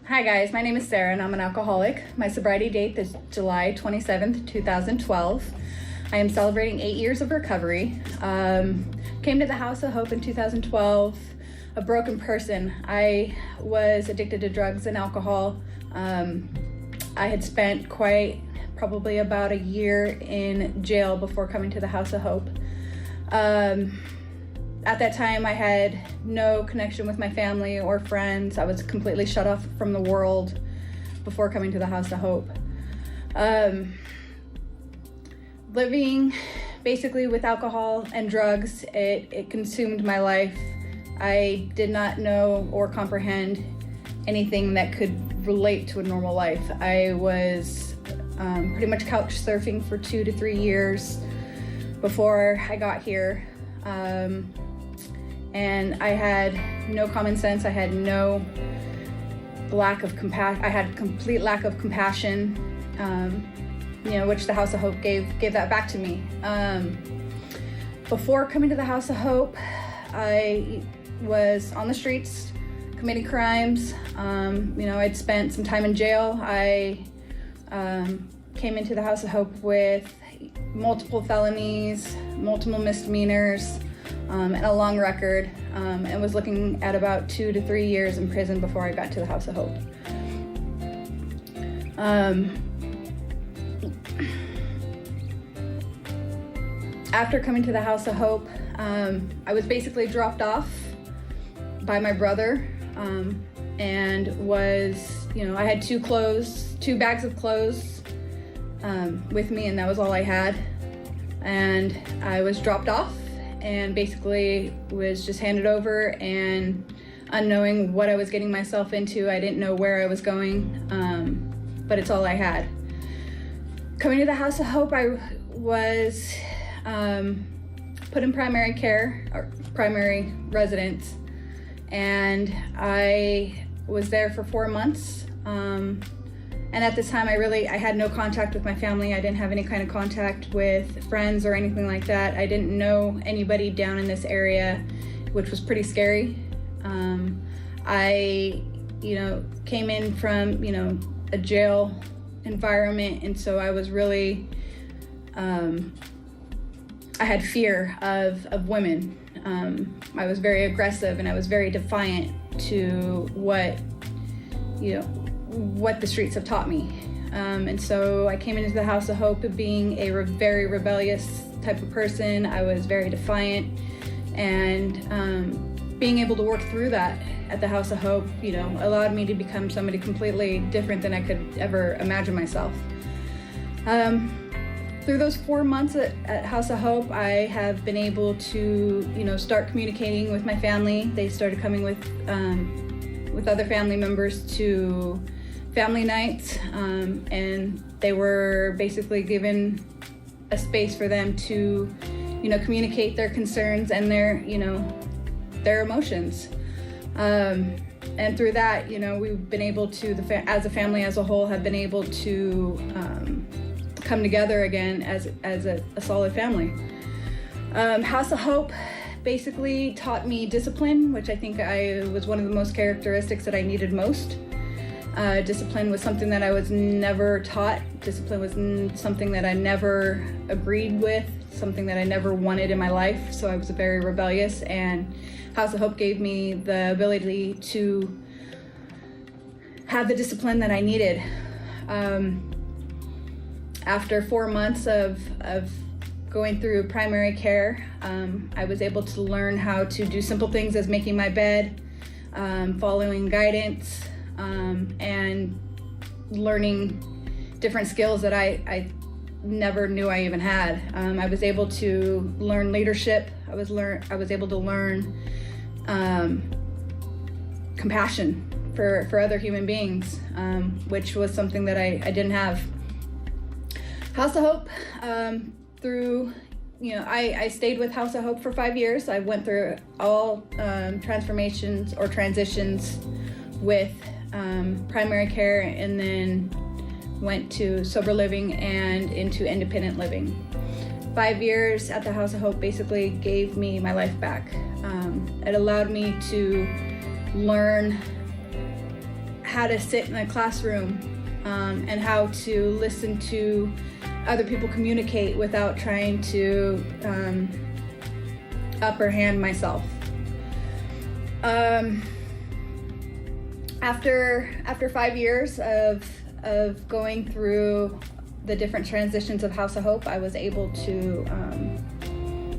Hi guys, my name is Sarah and I'm an alcoholic. My sobriety date is July 27th, 2012. I am celebrating 8 years of recovery. Came to the House of Hope in 2012, a broken person. I was addicted to drugs and alcohol. I had spent probably about a year in jail before coming to the House of Hope. At that time, I had no connection with my family or friends. I was completely shut off from the world before coming to the House of Hope. Living basically with alcohol and drugs, it consumed my life. I did not know or comprehend anything that could relate to a normal life. I was pretty much couch surfing for 2 to 3 years before I got here. And I had no common sense. I had no lack of compassion. I had complete lack of compassion, which the House of Hope gave that back to me. Before coming to the House of Hope, I was on the streets committing crimes. I'd spent some time in jail. I came into the House of Hope with multiple felonies, multiple misdemeanors, and a long record, and was looking at about 2 to 3 years in prison before I got to the House of Hope. After coming to the House of Hope, I was basically dropped off by my brother, and I had two bags of clothes with me, and that was all I had. And I was dropped off and basically was just handed over, and unknowing what I was getting myself into. I didn't know where I was going, but it's all I had. Coming to the House of Hope, I was put in primary care, or primary residence, and I was there for 4 months. And at this time, I had no contact with my family. I didn't have any kind of contact with friends or anything like that. I didn't know anybody down in this area, which was pretty scary. I came in from, a jail environment, and so I was really, I had fear of women. I was very aggressive, and I was very defiant to what the streets have taught me. And so I came into the House of Hope being a very rebellious type of person. I was very defiant, and being able to work through that at the House of Hope, allowed me to become somebody completely different than I could ever imagine myself. Through those 4 months at House of Hope, I have been able to, start communicating with my family. They started coming with other family members to family nights, and they were basically given a space for them to, communicate their concerns and their emotions. And through that, we've been able to, as a family as a whole, have been able to come together again as a solid family. House of Hope basically taught me discipline, which I think was one of the most characteristics that I needed most. Discipline was something that I was never taught. Discipline was something that I never agreed with, something that I never wanted in my life. So I was very rebellious, and House of Hope gave me the ability to have the discipline that I needed. After 4 months of going through primary care, I was able to learn how to do simple things as making my bed, following guidance, and learning different skills that I never knew I even had. I was able to learn leadership. I was able to learn compassion for other human beings, which was something that I didn't have. House of Hope, I stayed with House of Hope for 5 years. I went through all transformations or transitions with primary care, and then went to sober living and into independent living. 5 years at the House of Hope basically gave me my life back. It allowed me to learn how to sit in a classroom and how to listen to other people communicate without trying to upper hand myself. After 5 years of going through the different transitions of House of Hope, I was able to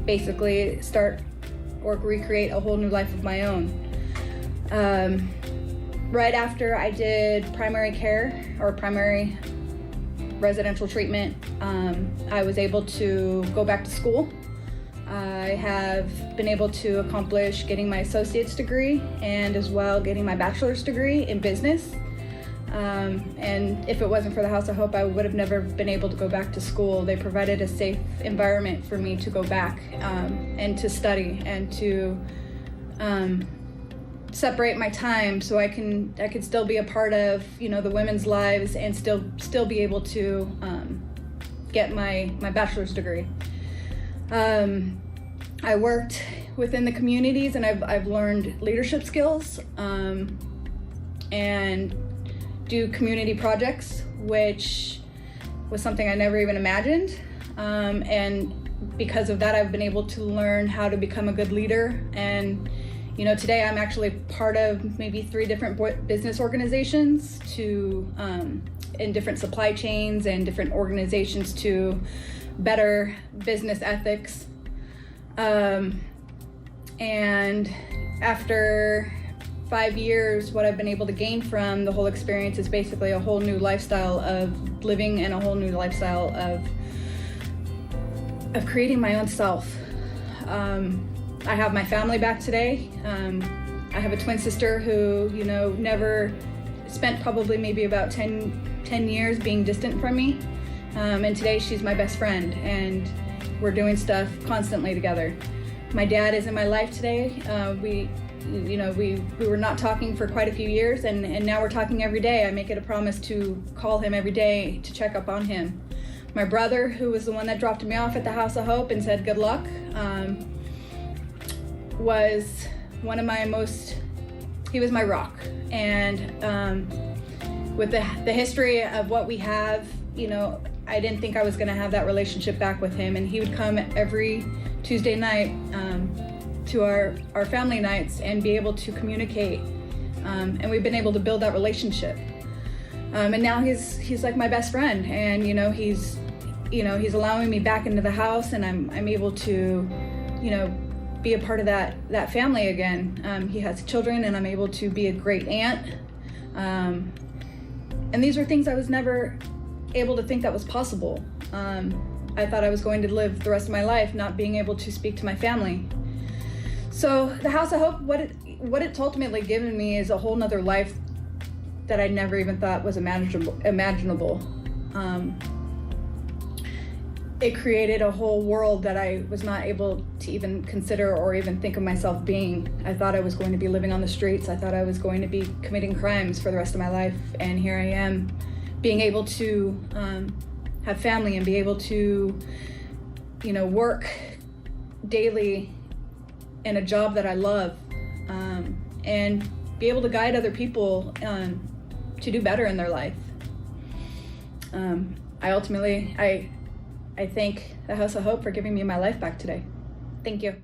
basically start or recreate a whole new life of my own. Right after I did primary care or primary residential treatment, I was able to go back to school. I have been able to accomplish getting my associate's degree and as well getting my bachelor's degree in business. And if it wasn't for the House of Hope, I would have never been able to go back to school. They provided a safe environment for me to go back and to study and to separate my time so I could still be a part of, you know, the women's lives and still be able to get my bachelor's degree. I worked within the communities and I've learned leadership skills and do community projects, which was something I never even imagined. And because of that, I've been able to learn how to become a good leader. And you know, today I'm actually part of maybe 3 different business organizations in different supply chains and different organizations to better business ethics. And after 5 years, what I've been able to gain from the whole experience is basically a whole new lifestyle of living and a whole new lifestyle of creating my own self. I have my family back today. I have a twin sister who, you know, never spent probably maybe about 10 years being distant from me. And today she's my best friend and we're doing stuff constantly together. My dad is in my life today. We were not talking for quite a few years and now we're talking every day. I make it a promise to call him every day to check up on him. My brother, who was the one that dropped me off at the House of Hope and said good luck, was one of he was my rock. And with the history of what we have, you know, I didn't think I was gonna have that relationship back with him, and he would come every Tuesday night to our family nights and be able to communicate, and we've been able to build that relationship. And now he's like my best friend, and you know he's allowing me back into the house, and I'm able to, you know, be a part of that family again. He has children, and I'm able to be a great aunt. And these are things I was never able to think that was possible. I thought I was going to live the rest of my life not being able to speak to my family. So the House of Hope, what it's ultimately given me is a whole nother life that I never even thought was imaginable. It created a whole world that I was not able to even consider or even think of myself being. I thought I was going to be living on the streets. I thought I was going to be committing crimes for the rest of my life. And here I am, being able to have family and be able to, you know, work daily in a job that I love, and be able to guide other people to do better in their life. I thank the House of Hope for giving me my life back today. Thank you.